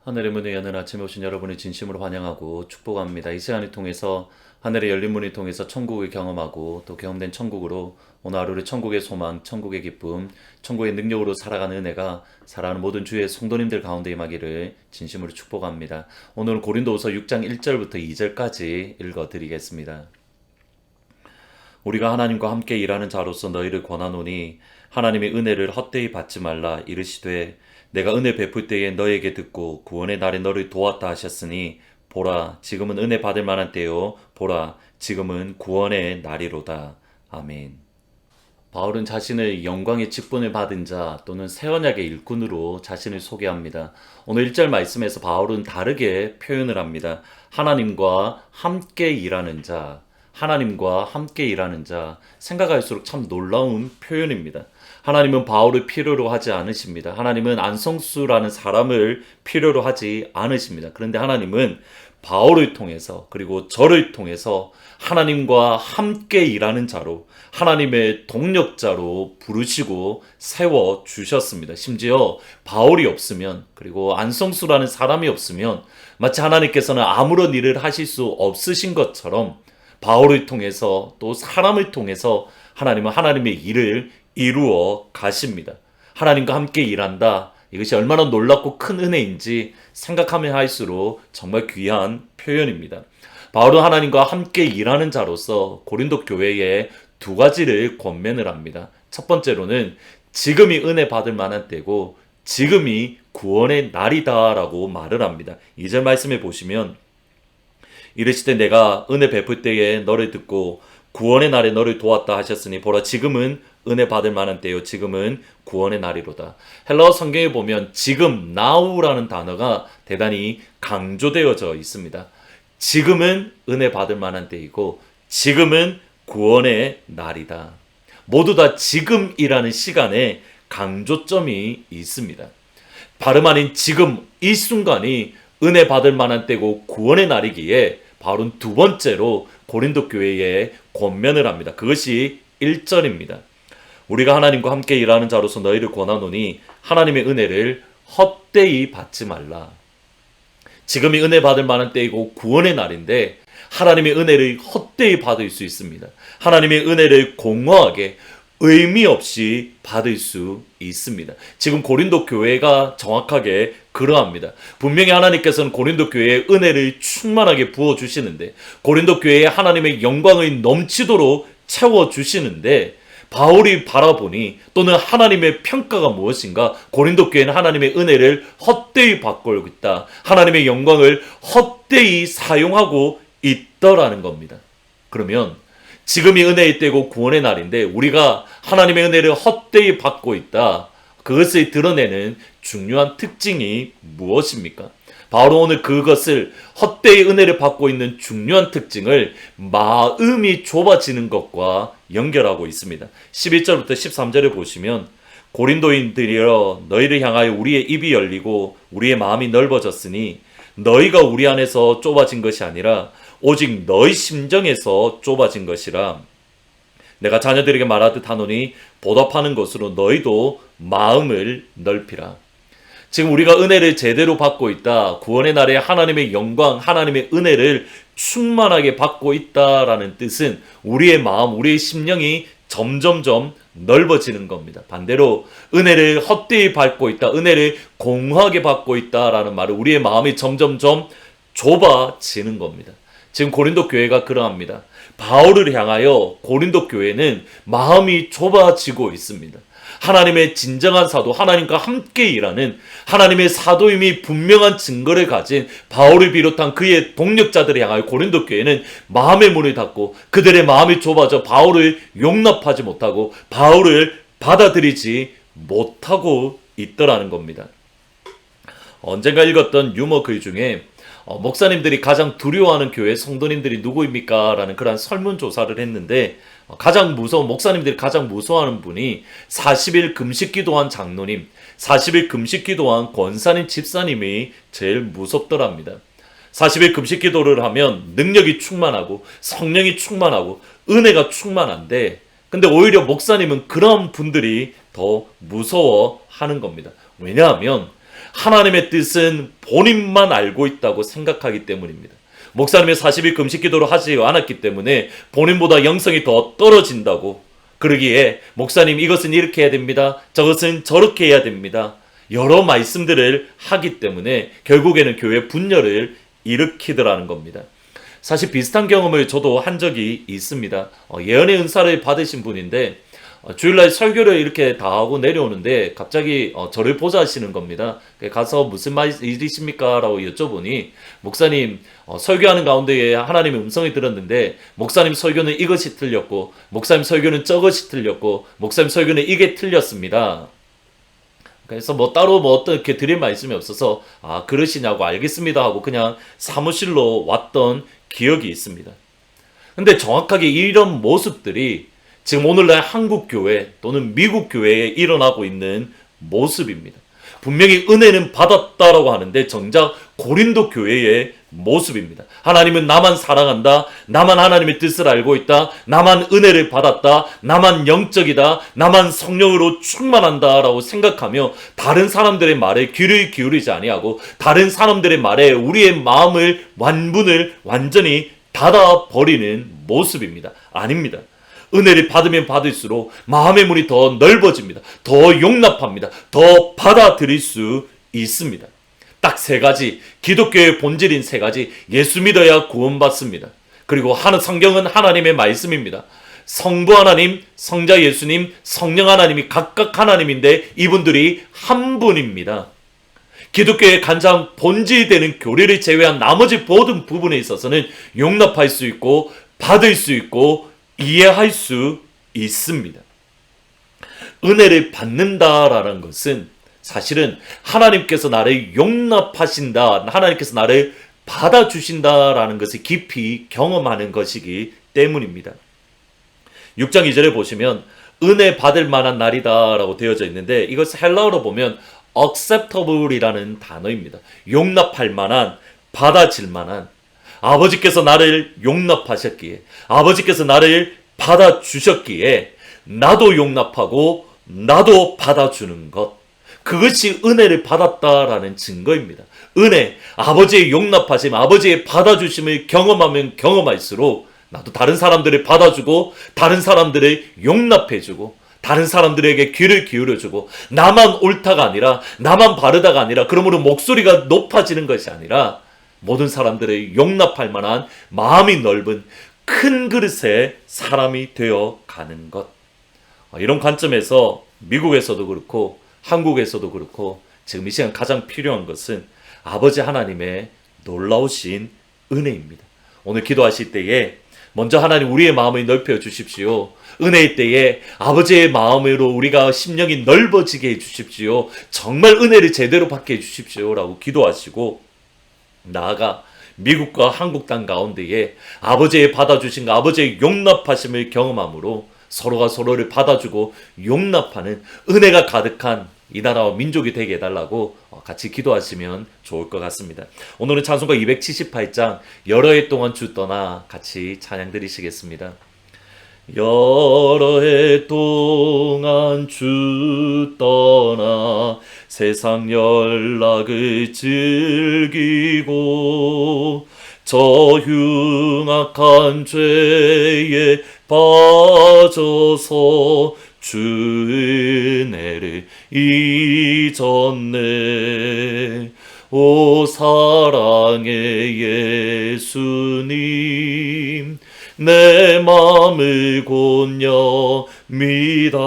하늘의 문을 여는 아침에 오신 여러분을 진심으로 환영하고 축복합니다. 이 시간을 통해서 하늘의 열린 문을 통해서 천국을 경험하고 또 경험된 천국으로 오늘 하루를 천국의 소망, 천국의 기쁨, 천국의 능력으로 살아가는 은혜가 사랑하는 모든 주의 성도님들 가운데 임하기를 진심으로 축복합니다. 오늘 고린도후서 6장 1절부터 2절까지 읽어드리겠습니다. 우리가 하나님과 함께 일하는 자로서 너희를 권하노니 하나님의 은혜를 헛되이 받지 말라. 이르시되 내가 은혜 베풀 때에 너에게 듣고 구원의 날에 너를 도왔다 하셨으니 보라 지금은 은혜 받을 만한 때요 보라 지금은 구원의 날이로다. 아멘. 바울은 자신을 영광의 직분을 받은 자 또는 새 언약의 일꾼으로 자신을 소개합니다. 오늘 1절 말씀에서 바울은 다르게 표현을 합니다. 하나님과 함께 일하는 자, 하나님과 함께 일하는 자, 생각할수록 참 놀라운 표현입니다. 하나님은 바울을 필요로 하지 않으십니다. 하나님은 안성수라는 사람을 필요로 하지 않으십니다. 그런데 하나님은 바울을 통해서 그리고 저를 통해서 하나님과 함께 일하는 자로 하나님의 동력자로 부르시고 세워주셨습니다. 심지어 바울이 없으면 그리고 안성수라는 사람이 없으면 마치 하나님께서는 아무런 일을 하실 수 없으신 것처럼 바울을 통해서 또 사람을 통해서 하나님은 하나님의 일을 이루어 가십니다. 하나님과 함께 일한다. 이것이 얼마나 놀랍고 큰 은혜인지 생각하면 할수록 정말 귀한 표현입니다. 바울은 하나님과 함께 일하는 자로서 고린도 교회에 두 가지를 권면을 합니다. 첫 번째로는 지금이 은혜 받을 만한 때고 지금이 구원의 날이다라고 말을 합니다. 2절 말씀에 보시면 이르시되 내가 은혜 베풀 때에 너를 듣고 구원의 날에 너를 도왔다 하셨으니 보라 지금은 은혜 받을 만한 때요 지금은 구원의 날이로다. 헬라어 성경에 보면 지금 now라는 단어가 대단히 강조되어져 있습니다. 지금은 은혜 받을 만한 때이고 지금은 구원의 날이다. 모두 다 지금이라는 시간에 강조점이 있습니다. 발음 아닌 지금 이 순간이 은혜 받을 만한 때고 구원의 날이기에 바울은 두 번째로 고린도 교회에 권면을 합니다. 그것이 1절입니다. 우리가 하나님과 함께 일하는 자로서 너희를 권하노니 하나님의 은혜를 헛되이 받지 말라. 지금이 은혜 받을 만한 때이고 구원의 날인데 하나님의 은혜를 헛되이 받을 수 있습니다. 하나님의 은혜를 공허하게 의미 없이 받을 수 있습니다. 지금 고린도 교회가 정확하게 그러합니다. 분명히 하나님께서는 고린도 교회에 은혜를 충만하게 부어주시는데 고린도 교회에 하나님의 영광을 넘치도록 채워주시는데 바울이 바라보니 또는 하나님의 평가가 무엇인가? 고린도 교회는 하나님의 은혜를 헛되이 받고 있다. 하나님의 영광을 헛되이 사용하고 있더라는 겁니다. 그러면 지금이 은혜의 때고 구원의 날인데 우리가 하나님의 은혜를 헛되이 받고 있다. 그것을 드러내는 중요한 특징이 무엇입니까? 바로 오늘 그것을 헛되이 은혜를 받고 있는 중요한 특징을 마음이 좁아지는 것과 연결하고 있습니다. 11절부터 13절을 보시면 고린도인들이여 너희를 향하여 우리의 입이 열리고 우리의 마음이 넓어졌으니 너희가 우리 안에서 좁아진 것이 아니라 오직 너희 심정에서 좁아진 것이라. 내가 자녀들에게 말하듯 하노니 보답하는 것으로 너희도 마음을 넓히라. 지금 우리가 은혜를 제대로 받고 있다. 구원의 날에 하나님의 영광, 하나님의 은혜를 충만하게 받고 있다라는 뜻은 우리의 마음, 우리의 심령이 점점점 넓어지는 겁니다. 반대로 은혜를 헛되이 받고 있다. 은혜를 공허하게 받고 있다라는 말은 우리의 마음이 점점점 좁아지는 겁니다. 지금 고린도 교회가 그러합니다. 바울을 향하여 고린도 교회는 마음이 좁아지고 있습니다. 하나님의 진정한 사도, 하나님과 함께 일하는 하나님의 사도임이 분명한 증거를 가진 바울을 비롯한 그의 동력자들을 향하여 고린도 교회는 마음의 문을 닫고 그들의 마음이 좁아져 바울을 용납하지 못하고 바울을 받아들이지 못하고 있더라는 겁니다. 언젠가 읽었던 유머 글 중에 목사님들이 가장 두려워하는 교회 성도님들이 누구입니까? 라는 그런 설문조사를 했는데 목사님들이 가장 무서워하는 분이 40일 금식 기도한 장로님, 40일 금식 기도한 권사님 집사님이 제일 무섭더랍니다. 40일 금식 기도를 하면 능력이 충만하고 성령이 충만하고 은혜가 충만한데 근데 오히려 목사님은 그런 분들이 더 무서워하는 겁니다. 왜냐하면 하나님의 뜻은 본인만 알고 있다고 생각하기 때문입니다. 목사님의 40일 금식 기도를 하지 않았기 때문에 본인보다 영성이 더 떨어진다고, 그러기에 목사님 이것은 이렇게 해야 됩니다, 저것은 저렇게 해야 됩니다, 여러 말씀들을 하기 때문에 결국에는 교회 분열을 일으키더라는 겁니다. 사실 비슷한 경험을 저도 한 적이 있습니다. 예언의 은사를 받으신 분인데 주일날 설교를 이렇게 다 하고 내려오는데 갑자기 저를 보자 하시는 겁니다. 가서 무슨 일이십니까? 라고 여쭤보니, 목사님 설교하는 가운데에 하나님의 음성이 들었는데 목사님 설교는 이것이 틀렸고 목사님 설교는 저것이 틀렸고 목사님 설교는 이게 틀렸습니다. 그래서 따로 어떻게 드릴 말씀이 없어서 그러시냐고 알겠습니다 하고 그냥 사무실로 왔던 기억이 있습니다. 근데 정확하게 이런 모습들이 지금 오늘날 한국 교회 또는 미국 교회에 일어나고 있는 모습입니다. 분명히 은혜는 받았다라고 하는데 정작 고린도 교회의 모습입니다. 하나님은 나만 사랑한다, 나만 하나님의 뜻을 알고 있다, 나만 은혜를 받았다, 나만 영적이다, 나만 성령으로 충만한다 라고 생각하며 다른 사람들의 말에 귀를 기울이지 아니하고 다른 사람들의 말에 우리의 마음을 완분을 완전히 닫아버리는 모습입니다. 아닙니다. 은혜를 받으면 받을수록 마음의 문이 더 넓어집니다. 더 용납합니다. 더 받아들일 수 있습니다. 딱 세 가지, 기독교의 본질인 세 가지, 예수 믿어야 구원받습니다. 그리고 성경은 하나님의 말씀입니다. 성부 하나님, 성자 예수님, 성령 하나님이 각각 하나님인데 이분들이 한 분입니다. 기독교의 가장 본질되는 교리를 제외한 나머지 모든 부분에 있어서는 용납할 수 있고 받을 수 있고 이해할 수 있습니다. 은혜를 받는다라는 것은 사실은 하나님께서 나를 용납하신다, 하나님께서 나를 받아주신다라는 것을 깊이 경험하는 것이기 때문입니다. 6장 2절에 보시면 은혜 받을 만한 날이다 라고 되어져 있는데 이것을 헬라어로 보면 acceptable이라는 단어입니다. 용납할 만한, 받아질 만한. 아버지께서 나를 용납하셨기에, 아버지께서 나를 받아주셨기에 나도 용납하고 나도 받아주는 것, 그것이 은혜를 받았다라는 증거입니다. 은혜, 아버지의 용납하심, 아버지의 받아주심을 경험하면 경험할수록 나도 다른 사람들을 받아주고 다른 사람들을 용납해주고 다른 사람들에게 귀를 기울여주고 나만 옳다가 아니라 나만 바르다가 아니라 그러므로 목소리가 높아지는 것이 아니라 모든 사람들을 용납할 만한 마음이 넓은 큰 그릇의 사람이 되어 가는 것. 이런 관점에서 미국에서도 그렇고 한국에서도 그렇고 지금 이 시간 가장 필요한 것은 아버지 하나님의 놀라우신 은혜입니다. 오늘 기도하실 때에 먼저 하나님 우리의 마음을 넓혀 주십시오. 은혜의 때에 아버지의 마음으로 우리가 심령이 넓어지게 해주십시오. 정말 은혜를 제대로 받게 해주십시오 라고 기도하시고 나아가 미국과 한국 땅 가운데에 아버지의 받아주신 아버지의 용납하심을 경험함으로 서로가 서로를 받아주고 용납하는 은혜가 가득한 이 나라와 민족이 되게 해달라고 같이 기도하시면 좋을 것 같습니다. 오늘은 찬송가 278장 여러 해 동안 주 떠나 같이 찬양 드리시겠습니다. 여러 해 동안 주 떠나 세상 연락을 즐기고 저 흉악한 죄에 빠져서 주 은혜를 잊었네. 오 사랑의 예수님 내 맘을 곧 엽니다.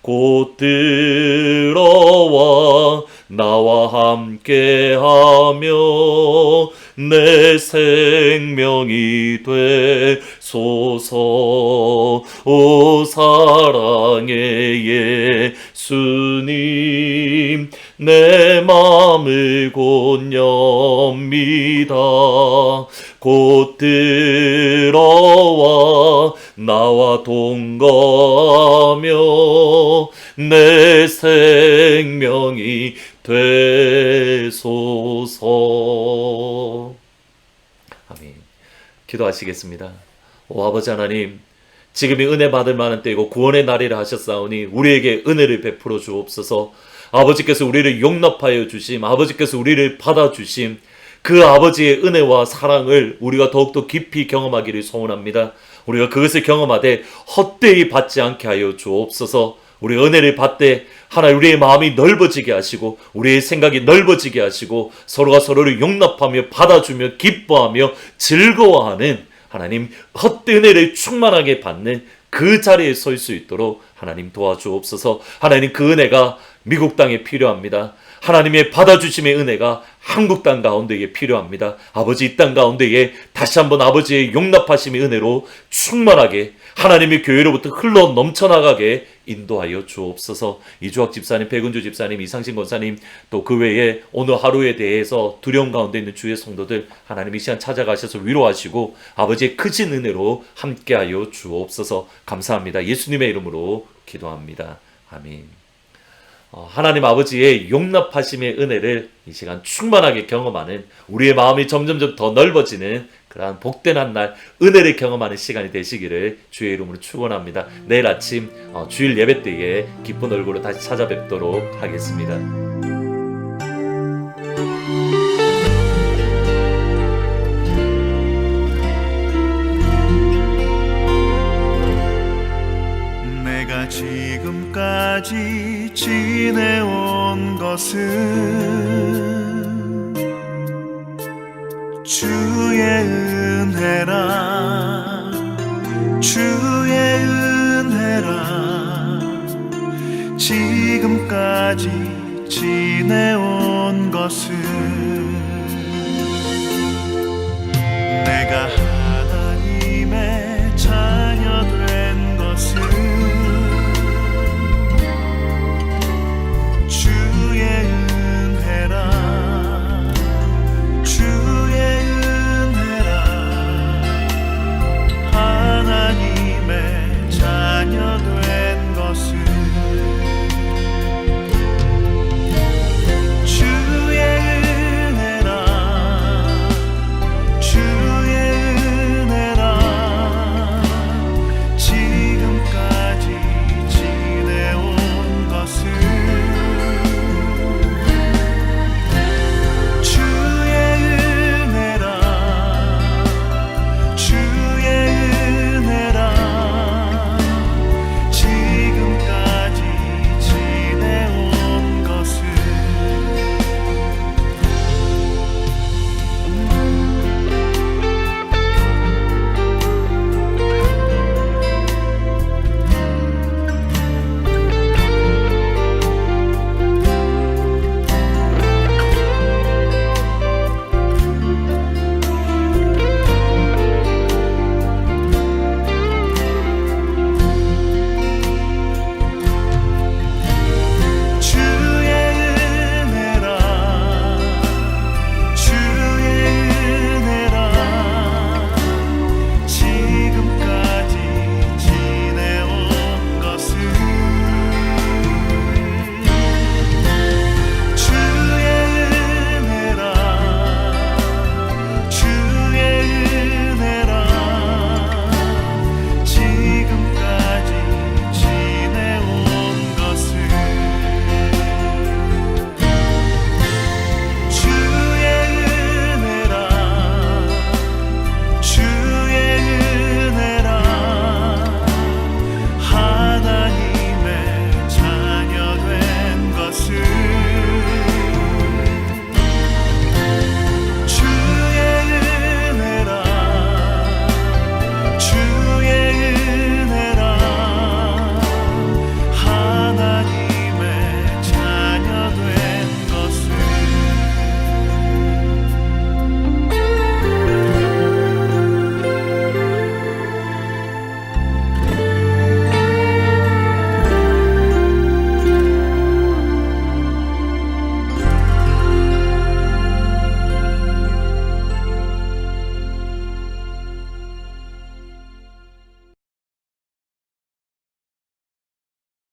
곧 들어와 나와 함께하며 내 생명이 되소서. 오 사랑의 예수님 내 맘을 곧 엽니다. 곧 들어와 나와 동거하며 내 생명이 되소서. 아멘. 기도하시겠습니다. 오 아버지 하나님, 지금이 은혜 받을 만한 때이고 구원의 날이라 하셨사오니 우리에게 은혜를 베풀어 주옵소서. 아버지께서 우리를 용납하여 주심, 아버지께서 우리를 받아주심, 그 아버지의 은혜와 사랑을 우리가 더욱더 깊이 경험하기를 소원합니다. 우리가 그것을 경험하되 헛되이 받지 않게 하여 주옵소서. 우리 은혜를 받되 하나님 우리의 마음이 넓어지게 하시고 우리의 생각이 넓어지게 하시고 서로가 서로를 용납하며 받아주며 기뻐하며 즐거워하는 하나님 헛된 은혜를 충만하게 받는 그 자리에 설 수 있도록 하나님 도와주옵소서. 하나님 그 은혜가 미국 땅에 필요합니다. 하나님의 받아주심의 은혜가 한국 땅 가운데에 필요합니다. 아버지 이 땅 가운데에 다시 한번 아버지의 용납하심의 은혜로 충만하게 하나님의 교회로부터 흘러 넘쳐나가게 인도하여 주옵소서. 이주학 집사님, 백은주 집사님, 이상신 권사님, 또 그 외에 오늘 하루에 대해서 두려움 가운데 있는 주의 성도들 하나님 이 시간 찾아가셔서 위로하시고 아버지의 크신 은혜로 함께하여 주옵소서. 감사합니다. 예수님의 이름으로 기도합니다. 아멘. 하나님 아버지의 용납하심의 은혜를 이 시간 충만하게 경험하는 우리의 마음이 점점점 더 넓어지는 그러한 복된 한 날 은혜를 경험하는 시간이 되시기를 주의 이름으로 축원합니다. 내일 아침 주일 예배 때에 기쁜 얼굴로 다시 찾아뵙도록 하겠습니다. 내가 지금까지 지내온 것은 주의 은혜라 주의 은혜라 지금까지 지내온 것은 내가